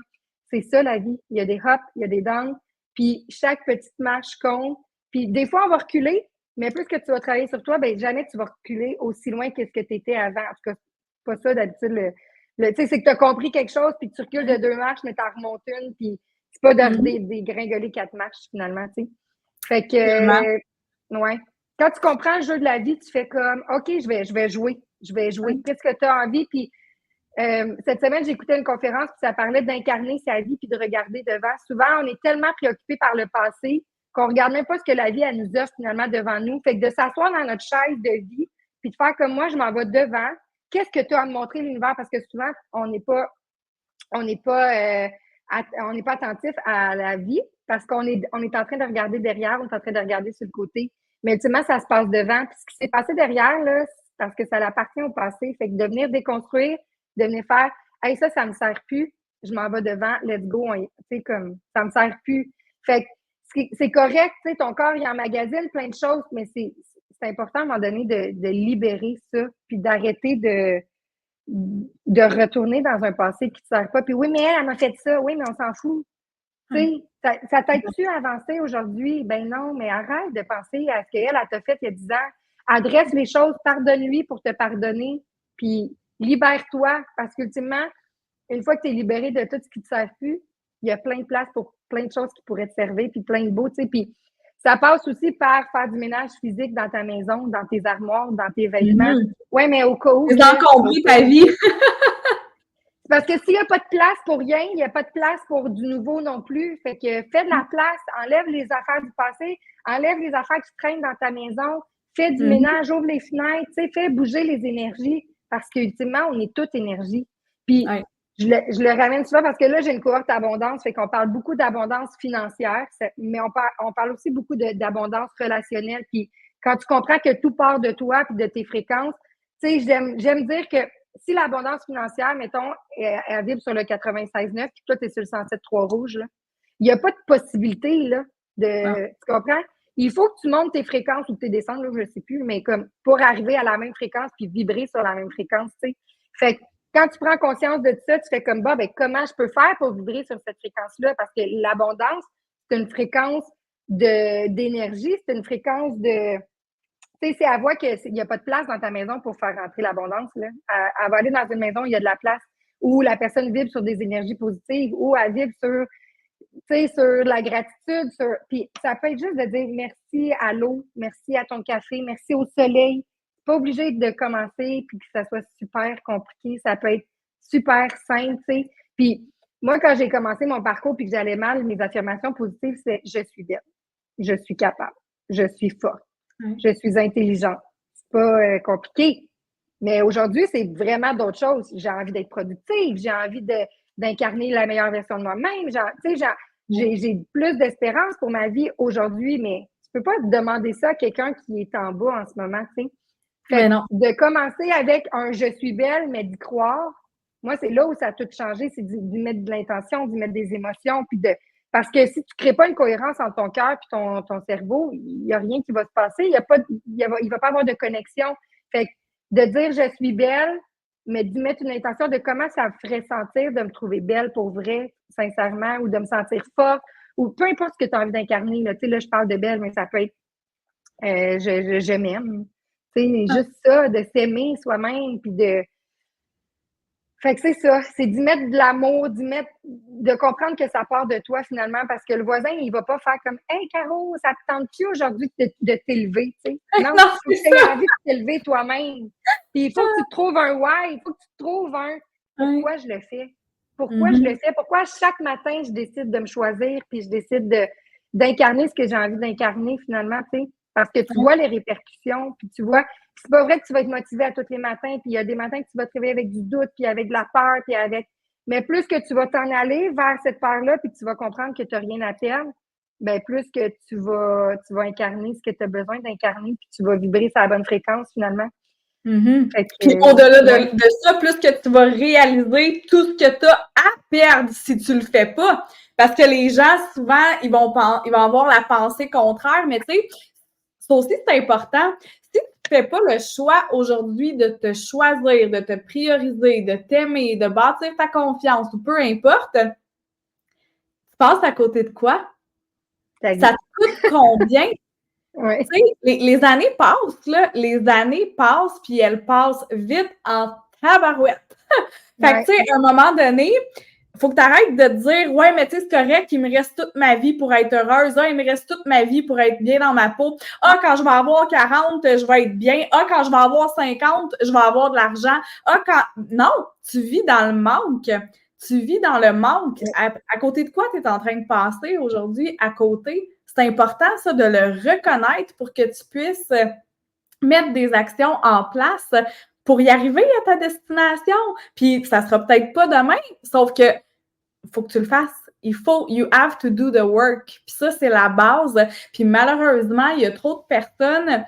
c'est ça la vie. Il y a des hops, il y a des downs, puis chaque petite marche compte. Puis des fois, on va reculer, mais plus que tu vas travailler sur toi, ben jamais tu vas reculer aussi loin que ce que tu étais avant. En tout cas, c'est pas ça d'habitude. Tu sais, c'est que tu as compris quelque chose, puis tu recules de 2 marches, mais tu en remontes une, puis c'est pas de dégringoler 4 marches finalement, tu sais. Fait que, ouais. Quand tu comprends le jeu de la vie, tu fais comme, OK, je vais jouer. Je vais jouer. Qu'est-ce que tu as envie? Puis cette semaine, j'ai écouté une conférence, puis ça parlait d'incarner sa vie puis de regarder devant. Souvent, on est tellement préoccupé par le passé qu'on ne regarde même pas ce que la vie elle nous offre finalement devant nous. Fait que de s'asseoir dans notre chaise de vie, puis de faire comme moi, je m'en vais devant. Qu'est-ce que tu as à me montrer l'univers? Parce que souvent, on n'est pas attentif à la vie parce qu'on est en train de regarder derrière, on est en train de regarder sur le côté. Mais ultimement, ça se passe devant. Puis ce qui s'est passé derrière, là, c'est parce que ça appartient au passé. Fait que de venir déconstruire, de venir faire hey, ça me sert plus, je m'en vais devant, let's go, tu sais, comme ça me sert plus. Fait que c'est correct, tu sais, ton corps, il emmagasine plein de choses, mais c'est important à un moment donné de libérer ça, puis d'arrêter de retourner dans un passé qui ne te sert pas. Puis oui, mais elle m'a fait ça. Oui, mais on s'en fout. Ça t'aide-tu à avancer aujourd'hui? Ben non, mais arrête de penser à ce qu'elle t'a fait il y a 10 ans. Adresse les choses, pardonne-lui pour te pardonner, puis libère-toi, parce qu'ultimement, une fois que tu es libéré de tout ce qui ne te sert plus, il y a plein de place pour plein de choses qui pourraient te servir, puis plein de beaux, tu sais. Puis ça passe aussi par faire du ménage physique dans ta maison, dans tes armoires, dans tes vêtements. Oui, mais au cas où. Tu encombrer ta vie. Parce que s'il n'y a pas de place pour rien, il n'y a pas de place pour du nouveau non plus. Fait que fais de la place, enlève les affaires du passé, enlève les affaires qui traînent dans ta maison, fais du ménage, ouvre les fenêtres, fais bouger les énergies. Parce qu'ultimement, on est toute énergie. Puis, je le ramène souvent parce que là, j'ai une cohorte d'abondance, fait qu'on parle beaucoup d'abondance financière, mais on parle aussi beaucoup d'abondance relationnelle. Puis, quand tu comprends que tout part de toi puis de tes fréquences, tu sais, j'aime dire que si l'abondance financière, mettons, elle vibre sur le 96.9, puis toi, tu es sur le 107.3 rouge, là, il n'y a pas de possibilité, là, tu comprends? Il faut que tu montes tes fréquences ou que tu descendes, là, je ne sais plus, mais comme pour arriver à la même fréquence puis vibrer sur la même fréquence, tu sais. Fait que quand tu prends conscience de ça, tu fais comme, ben, comment je peux faire pour vibrer sur cette fréquence-là? Parce que l'abondance, c'est une fréquence d'énergie, c'est une fréquence de... Tu sais, c'est à voir qu'il n'y a pas de place dans ta maison pour faire rentrer l'abondance, là. Elle va aller dans une maison où il y a de la place, où la personne vibre sur des énergies positives, où elle vibre sur, tu sais, sur la gratitude. Puis ça peut être juste de dire merci à l'eau, merci à ton café, merci au soleil. Pas obligé de commencer puis que ça soit super compliqué. Ça peut être super simple, tu sais. Puis moi, quand j'ai commencé mon parcours puis que j'allais mal, mes affirmations positives, c'est « je suis belle, je suis capable, je suis forte. Je suis intelligente. » C'est pas compliqué. Mais aujourd'hui, c'est vraiment d'autres choses. J'ai envie d'être productive. J'ai envie d'incarner la meilleure version de moi-même. J'ai plus d'espérance pour ma vie aujourd'hui, mais tu peux pas demander ça à quelqu'un qui est en bas en ce moment, tu sais. Fait de commencer avec un « je suis belle », mais d'y croire, moi, c'est là où ça a tout changé, c'est d'y mettre de l'intention, d'y mettre des émotions, puis parce que si tu ne crées pas une cohérence entre ton cœur et ton cerveau, il n'y a rien qui va se passer. Il ne va pas avoir de connexion. Fait que de dire je suis belle, mais d'y mettre une intention de comment ça me ferait sentir de me trouver belle pour vrai, sincèrement, ou de me sentir forte, ou peu importe ce que tu as envie d'incarner. Là, tu sais, là, je parle de belle, mais ça peut être je m'aime. Tu sais, juste ça, de s'aimer soi-même, puis de... Fait que c'est ça, c'est d'y mettre de l'amour, de comprendre que ça part de toi finalement, parce que le voisin, il va pas faire comme « Hey Caro, ça te tente-tu aujourd'hui de t'élever? » tu sais? Non, tu as envie de t'élever toi-même. Puis il faut que tu te trouves un « why », il faut que tu te trouves un « pourquoi je le fais? » Pourquoi je le fais? Pourquoi chaque matin, je décide de me choisir, puis je décide d'incarner ce que j'ai envie d'incarner finalement, tu sais? Parce que tu vois les répercussions, puis tu vois... C'est pas vrai que tu vas être motivé à tous les matins, puis il y a des matins que tu vas te réveiller avec du doute, puis avec de la peur, puis avec... Mais plus que tu vas t'en aller vers cette peur-là, puis que tu vas comprendre que tu n'as rien à perdre, bien plus que tu vas incarner ce que tu as besoin d'incarner, puis tu vas vibrer sur la bonne fréquence, finalement. Puis au-delà de ça, plus que tu vas réaliser tout ce que tu as à perdre si tu le fais pas. Parce que les gens, souvent, ils vont avoir la pensée contraire, mais tu sais, ça aussi, c'est important. Si tu ne fais pas le choix aujourd'hui de te choisir, de te prioriser, de t'aimer, de bâtir ta confiance, ou peu importe, tu passes à côté de quoi? Ça te coûte combien? Ouais. Tu sais, les années passent, là. Les années passent, puis elles passent vite en tabarouette. Fait que, tu sais, à un moment donné, il faut que tu arrêtes de te dire « Ouais, mais tu sais, c'est correct, il me reste toute ma vie pour être heureuse. Ah, il me reste toute ma vie pour être bien dans ma peau. Ah, quand je vais avoir 40, je vais être bien. Ah, quand je vais avoir 50, je vais avoir de l'argent. Ah, quand... » Non, tu vis dans le manque. Tu vis dans le manque. À côté de quoi tu es en train de passer aujourd'hui? À côté, c'est important, ça, de le reconnaître pour que tu puisses mettre des actions en place pour y arriver à ta destination. Puis, ça sera peut-être pas demain, sauf que faut que tu le fasses. You have to do the work. Puis ça, c'est la base. Puis malheureusement, il y a trop de personnes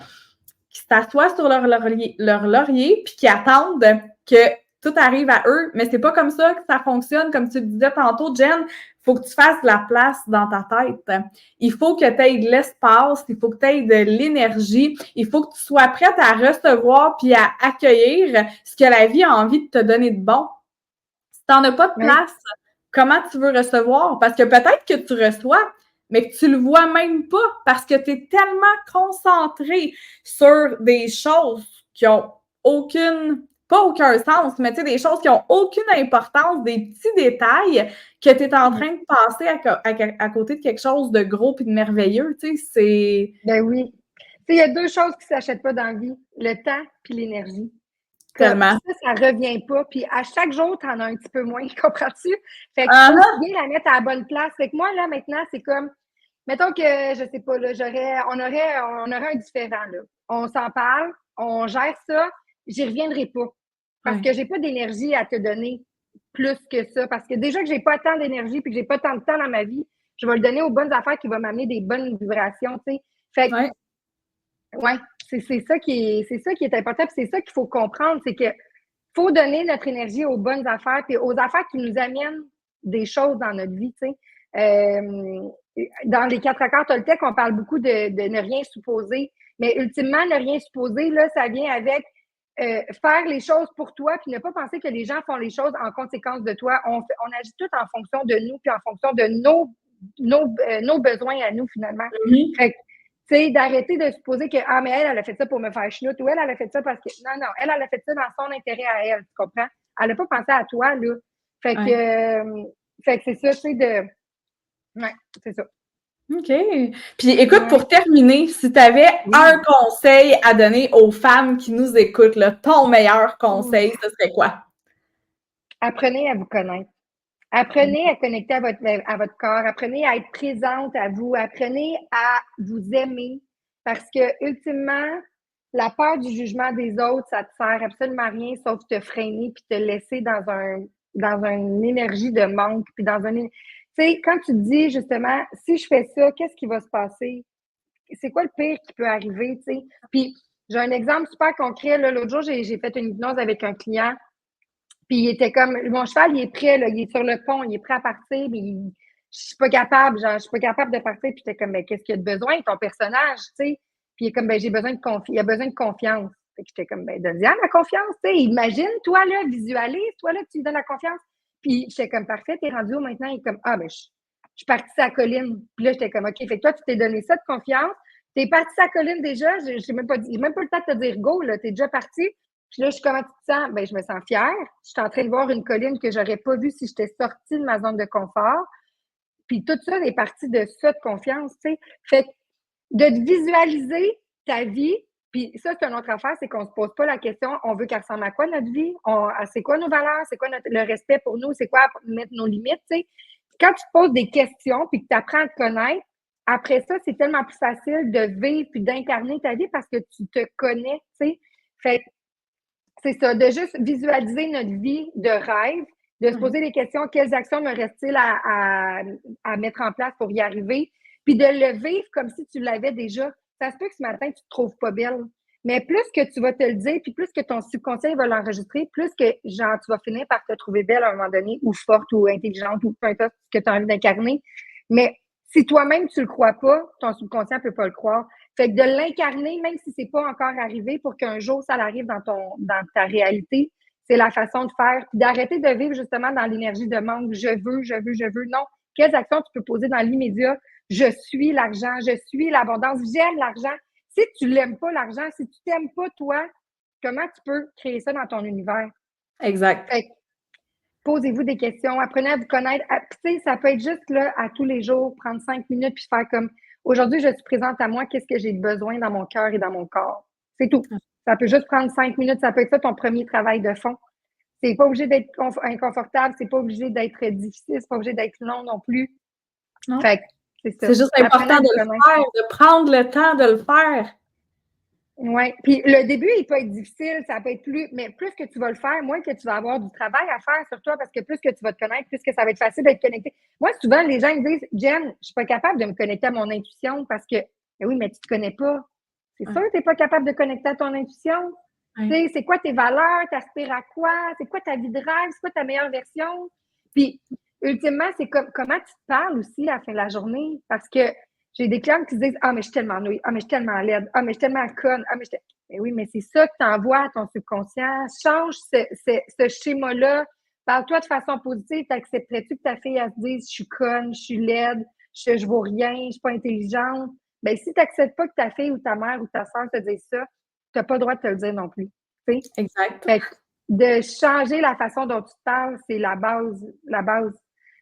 qui s'assoient sur leur laurier puis qui attendent que tout arrive à eux. Mais c'est pas comme ça que ça fonctionne. Comme tu le disais tantôt, Jen, il faut que tu fasses de la place dans ta tête. Il faut que tu aies de l'espace, il faut que tu aies de l'énergie, il faut que tu sois prête à recevoir puis à accueillir ce que la vie a envie de te donner de bon. Si tu n'en as pas de place, comment tu veux recevoir. Parce que peut-être que tu reçois, mais que tu le vois même pas parce que tu es tellement concentré sur des choses qui ont pas aucun sens, mais tu sais, des choses qui ont aucune importance, des petits détails que tu es en train de passer à côté de quelque chose de gros et de merveilleux, tu sais, c'est... Ben oui. Tu sais, il y a 2 choses qui ne s'achètent pas dans la vie, le temps puis l'énergie. Tellement. Ça revient pas. Puis à chaque jour, tu en as un petit peu moins, comprends-tu? Fait que faut bien la mettre à la bonne place. Fait que moi, là, maintenant, c'est comme, mettons que, je sais pas, là, on aurait un différent, là. On s'en parle, on gère ça, j'y reviendrai pas. Parce que j'ai pas d'énergie à te donner plus que ça. Parce que déjà que j'ai pas tant d'énergie puis que j'ai pas tant de temps dans ma vie, je vais le donner aux bonnes affaires qui vont m'amener des bonnes vibrations, tu sais. Fait que, ouais, c'est ça qui est important, puis c'est ça qu'il faut comprendre, c'est que faut donner notre énergie aux bonnes affaires, puis aux affaires qui nous amènent des choses dans notre vie, tu sais. Dans les 4 accords Toltec, on parle beaucoup de ne rien supposer, mais ultimement, ne rien supposer, là, ça vient avec faire les choses pour toi, puis ne pas penser que les gens font les choses en conséquence de toi. On agit tout en fonction de nous, puis en fonction de nos besoins à nous, finalement. Fait que, tu sais, d'arrêter de supposer que, ah, mais elle a fait ça pour me faire chenoute, ou elle a fait ça parce que, non, elle a fait ça dans son intérêt à elle, tu comprends? Elle n'a pas pensé à toi, là. Fait que c'est ça, tu sais, ouais, c'est ça. OK. Puis écoute, pour terminer, si tu avais un conseil à donner aux femmes qui nous écoutent, là, ton meilleur conseil, ce serait quoi? Apprenez à vous connaître. Apprenez à connecter à votre corps. Apprenez à être présente à vous. Apprenez à vous aimer. Parce que, ultimement, la peur du jugement des autres, ça te sert absolument à rien sauf te freiner puis te laisser dans une énergie de manque. Puis tu sais, quand tu te dis, justement, si je fais ça, qu'est-ce qui va se passer? C'est quoi le pire qui peut arriver, tu sais? Puis, j'ai un exemple super concret. L'autre jour, j'ai fait une hypnose avec un client. Puis il était comme, mon cheval, il est prêt, là, il est sur le pont, il est prêt à partir, mais je suis pas capable, genre, je suis pas capable de partir. Puis j'étais comme, ben, qu'est-ce qu'il y a de besoin, ton personnage, tu sais? Puis il est comme, ben, il a besoin de confiance. Fait que j'étais comme, ben, donne-lui la confiance, tu sais. Imagine, toi, là, visualise, toi, là, tu lui donnes la confiance. Puis j'étais comme, parfait, t'es rendu où maintenant? Il est comme, ah, ben, je suis partie sur la colline. Puis là, j'étais comme, OK, fait que toi, tu t'es donné ça de confiance. T'es parti sur la colline déjà, j'ai même pas le temps de te dire go, là, t'es déjà parti. Puis là, je suis comment tu te sens? Ben, je me sens fière. Je suis en train de voir une colline que j'aurais pas vue si j'étais sortie de ma zone de confort. Puis tout ça est parti de ça, de confiance, tu sais. Fait que de visualiser ta vie, puis ça, c'est une autre affaire, c'est qu'on se pose pas la question, on veut qu'elle ressemble à quoi notre vie? C'est quoi nos valeurs? C'est quoi le respect pour nous? C'est quoi mettre nos limites, tu sais? Quand tu te poses des questions puis que tu apprends à te connaître, après ça, c'est tellement plus facile de vivre puis d'incarner ta vie parce que tu te connais, tu sais. Fait que c'est ça, de juste visualiser notre vie de rêve, de se poser des questions, quelles actions me reste-t-il à mettre en place pour y arriver, puis de le vivre comme si tu l'avais déjà. Ça se peut que ce matin, tu te trouves pas belle, mais plus que tu vas te le dire, puis plus que ton subconscient va l'enregistrer, plus que, genre, tu vas finir par te trouver belle à un moment donné, ou forte, ou intelligente, ou peu importe ce que tu as envie d'incarner. Mais si toi-même, tu le crois pas, ton subconscient peut pas le croire. Fait que de l'incarner, même si c'est pas encore arrivé, pour qu'un jour ça arrive dans ta réalité, c'est la façon de faire. Puis d'arrêter de vivre justement dans l'énergie de manque. Je veux, je veux, je veux. Non. Quelles actions tu peux poser dans l'immédiat? Je suis l'argent, je suis l'abondance, j'aime l'argent. Si tu l'aimes pas, l'argent, si tu t'aimes pas toi, comment tu peux créer ça dans ton univers? Exact. Fait que, posez-vous des questions, apprenez à vous connaître. Tu sais, ça peut être juste là, à tous les jours, prendre 5 minutes puis faire comme aujourd'hui, je suis présente à moi, qu'est-ce que j'ai besoin dans mon cœur et dans mon corps. C'est tout. Ça peut juste prendre 5 minutes, ça peut être ça ton premier travail de fond. C'est pas obligé d'être inconfortable, c'est pas obligé d'être difficile, c'est pas obligé d'être long non plus. Non. Fait que c'est ça. C'est juste important de le faire, de prendre le temps de le faire. Oui. Puis le début, il peut être difficile, ça peut être mais plus que tu vas le faire, moins que tu vas avoir du travail à faire sur toi parce que plus que tu vas te connaître, plus que ça va être facile d'être connecté. Moi, souvent, les gens me disent, Jen, je suis pas capable de me connecter à mon intuition parce que, mais oui, mais tu te connais pas. C'est sûr que tu n'es pas capable de connecter à ton intuition. Tu sais, c'est quoi tes valeurs, t'aspires à quoi, c'est quoi ta vie de rêve, c'est quoi ta meilleure version. Puis, ultimement, c'est comment tu te parles aussi à la fin de la journée parce que j'ai des clients qui se disent, ah, mais je suis tellement nouille, ah, mais je suis tellement laide, ah, mais je suis tellement conne, ah, mais oui, mais c'est ça que tu envoies à ton subconscient. Change ce schéma-là Parle-toi de façon positive. T'accepterais-tu que ta fille, elle se dise, je suis conne, je suis laide, je vaux rien, je suis pas intelligente? Ben, si t'acceptes pas que ta fille ou ta mère ou ta soeur te dise ça, t'as pas le droit de te le dire non plus. Tu sais? Exact. Fait que de changer la façon dont tu te parles, c'est la base, la base.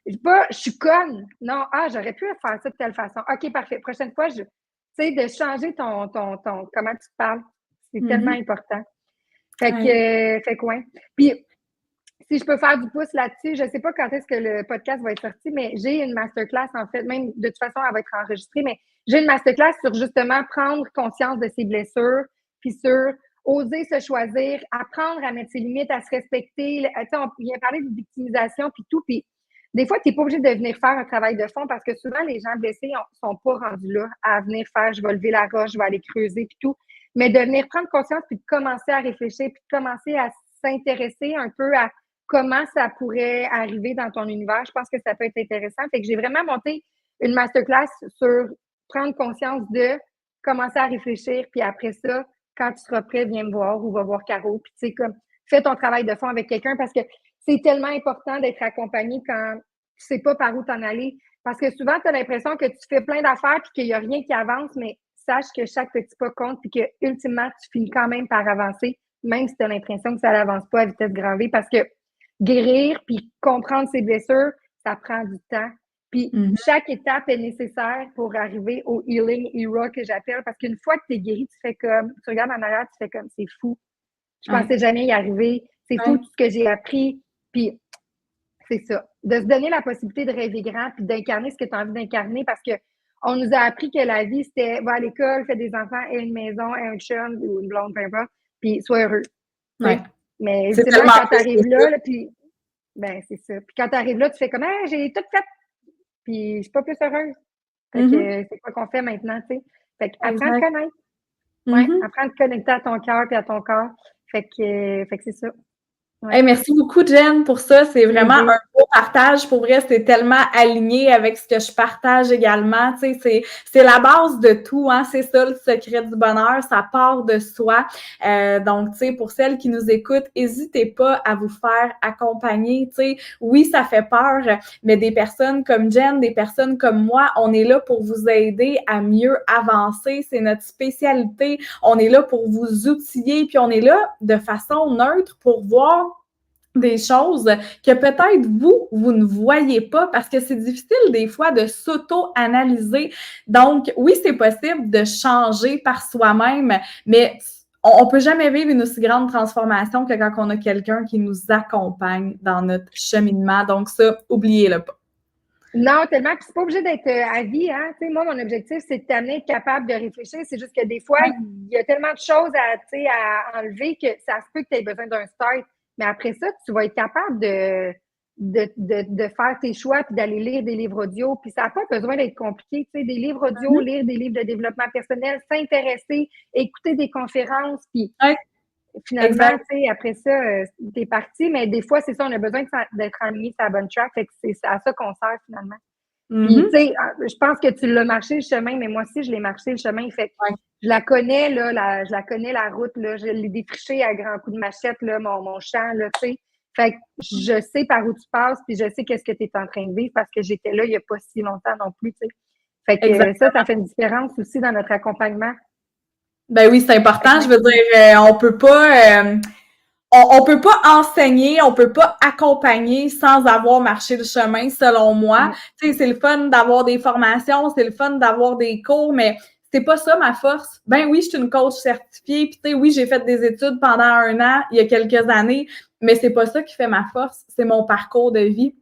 Je dis pas, je suis conne. Non, j'aurais pu faire ça de telle façon. OK, parfait. Prochaine fois, tu sais, de changer ton, comment tu te parles, c'est tellement important. Fait que ouais. Puis, si je peux faire du pouce là-dessus, je ne sais pas quand est-ce que le podcast va être sorti, mais j'ai une masterclass, en fait, même de toute façon, elle va être enregistrée, mais j'ai une masterclass sur justement prendre conscience de ses blessures, puis sur oser se choisir, apprendre à mettre ses limites, à se respecter. Tu sais, on vient parler de victimisation, puis tout, puis des fois, tu n'es pas obligé de venir faire un travail de fond parce que souvent, les gens blessés ne sont pas rendus là à venir faire, je vais lever la roche, je vais aller creuser, puis tout. Mais de venir prendre conscience, puis de commencer à réfléchir, puis de commencer à s'intéresser un peu à comment ça pourrait arriver dans ton univers. Je pense que ça peut être intéressant. Fait que j'ai vraiment monté une masterclass sur prendre conscience de commencer à réfléchir, puis après ça, quand tu seras prêt, viens me voir ou va voir Caro. Puis tu sais, comme, fais ton travail de fond avec quelqu'un parce que c'est tellement important d'être accompagné quand tu sais pas par où t'en aller. Parce que souvent, tu as l'impression que tu fais plein d'affaires puis qu'il n'y a rien qui avance, mais sache que chaque petit pas compte puis que ultimement, tu finis quand même par avancer, même si tu as l'impression que ça n'avance pas à vitesse grand V parce que guérir puis comprendre ses blessures, ça prend du temps. Puis chaque étape est nécessaire pour arriver au healing era que j'appelle parce qu'une fois que tu es guéri, tu fais comme, tu regardes en arrière, tu fais comme, c'est fou. Je pensais jamais y arriver. C'est fou tout ce que j'ai appris. Puis c'est ça. De se donner la possibilité de rêver grand puis d'incarner ce que tu as envie d'incarner parce que on nous a appris que la vie, c'était va à l'école, fais des enfants, et une maison, et un chum ou une blonde, peu importe, puis sois heureux. Ouais. Mais c'est vrai, quand tu arrives là, puis ben c'est ça. Puis quand tu arrives là, tu fais comme j'ai tout fait, puis je suis pas plus heureuse. Fait que c'est quoi qu'on fait maintenant, tu sais? Fait que apprends à te connaître. Ouais, apprends à te connecter à ton cœur et à ton corps. Fait que c'est ça. Ouais. Hey, merci beaucoup, Jen, pour ça. C'est vraiment un beau partage. Pour vrai, c'est tellement aligné avec ce que je partage également. Tu sais, c'est la base de tout, hein. C'est ça, le secret du bonheur. Ça part de soi. Donc, tu sais, pour celles qui nous écoutent, n'hésitez pas à vous faire accompagner. Tu sais, oui, ça fait peur, mais des personnes comme Jen, des personnes comme moi, on est là pour vous aider à mieux avancer. C'est notre spécialité. On est là pour vous outiller, puis on est là de façon neutre pour voir des choses que peut-être vous ne voyez pas parce que c'est difficile des fois de s'auto-analyser. Donc, oui, c'est possible de changer par soi-même, mais on ne peut jamais vivre une aussi grande transformation que quand on a quelqu'un qui nous accompagne dans notre cheminement. Donc, ça, oubliez-le pas. Non, tellement que c'est pas obligé d'être à vie, hein. Tu sais, moi, mon objectif, c'est de t'amener à être capable de réfléchir. C'est juste que des fois, il y a tellement de choses à enlever que ça se peut que tu aies besoin d'un start. Mais après ça, tu vas être capable de faire tes choix puis d'aller lire des livres audio. Puis ça n'a pas besoin d'être compliqué. Tu sais, des livres audio, lire des livres de développement personnel, s'intéresser, écouter des conférences. Puis finalement, tu sais, après ça, t'es parti. Mais des fois, c'est ça, on a besoin d'être aligné sur la bonne track. Fait que c'est à ça qu'on sert finalement. Puis, tu sais, je pense que tu l'as marché le chemin, mais moi aussi, je l'ai marché le chemin. Fait que je la connais, là, je la connais, la route, là. Je l'ai défrichée à grands coups de machette, là, mon champ, là, tu sais. Fait que je sais par où tu passes, puis je sais qu'est-ce que tu es en train de vivre parce que j'étais là il n'y a pas si longtemps non plus, tu sais. Fait que ça fait une différence aussi dans notre accompagnement. Ben oui, c'est important. Je veux dire, on peut pas enseigner, on peut pas accompagner sans avoir marché le chemin, selon moi. Tu sais, c'est le fun d'avoir des formations, c'est le fun d'avoir des cours, mais c'est pas ça ma force. Ben oui, je suis une coach certifiée, puis tu sais, oui, j'ai fait des études pendant 1 an, il y a quelques années, mais c'est pas ça qui fait ma force, c'est mon parcours de vie.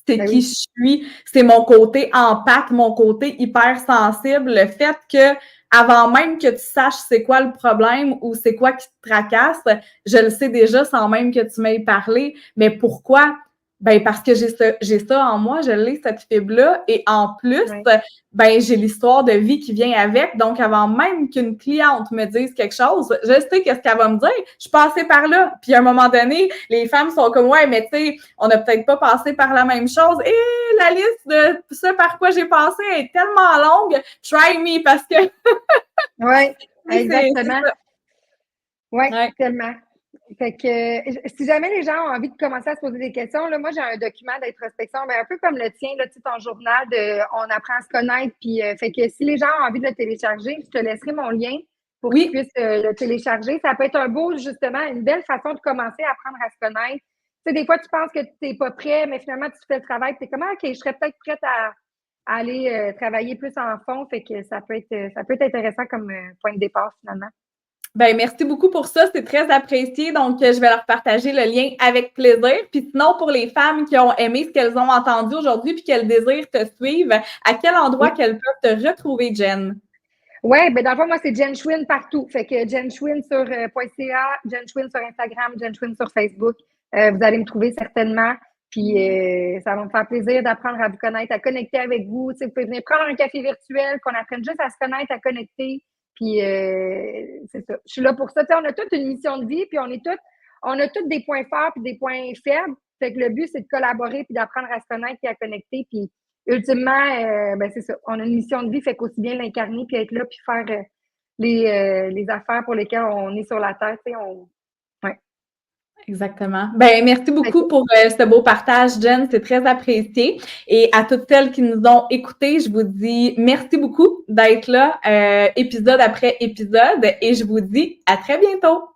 C'est qui je suis, c'est mon côté empathe, mon côté hypersensible, le fait que avant même que tu saches c'est quoi le problème ou c'est quoi qui te tracasse, je le sais déjà sans même que tu m'aies parlé. Mais pourquoi? Ben parce que j'ai ça en moi, je l'ai, cette fibre-là. Et en plus, ben j'ai l'histoire de vie qui vient avec. Donc, avant même qu'une cliente me dise quelque chose, je sais qu'est-ce qu'elle va me dire. Je suis passée par là. Puis à un moment donné, les femmes sont comme, ouais, mais tu sais, on n'a peut-être pas passé par la même chose. Et la liste de ce par quoi j'ai passé est tellement longue. Try me, parce que... Oui, exactement. Oui, tellement. Fait que si jamais les gens ont envie de commencer à se poser des questions, là, moi j'ai un document d'introspection, un peu comme le tien, là, tu sais, ton journal de On apprend à se connaître. Puis fait que si les gens ont envie de le télécharger, je te laisserai mon lien pour qu'ils puissent le télécharger. Ça peut être un beau, justement, une belle façon de commencer à apprendre à se connaître. Tu sais, des fois, tu penses que tu n'es pas prêt, mais finalement, tu fais le travail. Tu es comme, OK, je serais peut-être prête à aller travailler plus en fond. Fait que ça peut être intéressant comme point de départ, finalement. Ben, merci beaucoup pour ça, c'est très apprécié. Donc, je vais leur partager le lien avec plaisir. Puis sinon, pour les femmes qui ont aimé ce qu'elles ont entendu aujourd'hui puis qu'elles désirent te suivre, à quel endroit qu'elles peuvent te retrouver, Jen? Oui, ben dans le fond, moi, c'est Jen Chouin partout. Fait que Jen Chouin sur .ca, Jen Chouin sur Instagram, Jen Chouin sur Facebook. Vous allez me trouver certainement. Puis ça va me faire plaisir d'apprendre à vous connaître, à connecter avec vous. Vous pouvez venir prendre un café virtuel, qu'on apprenne juste à se connaître, à connecter. Puis c'est ça. Je suis là pour ça. T'sais, on a toute une mission de vie, puis on a tous des points forts puis des points faibles. Fait que le but, c'est de collaborer puis d'apprendre à se connaître et à connecter. Puis ultimement, ben c'est ça. On a une mission de vie, fait qu'aussi bien l'incarner puis être là puis faire les affaires pour lesquelles on est sur la terre. Ouais. Exactement. Ben, merci beaucoup pour ce beau partage, Jen. C'est très apprécié. Et à toutes celles qui nous ont écoutés, je vous dis merci beaucoup d'être là, épisode après épisode. Et je vous dis à très bientôt.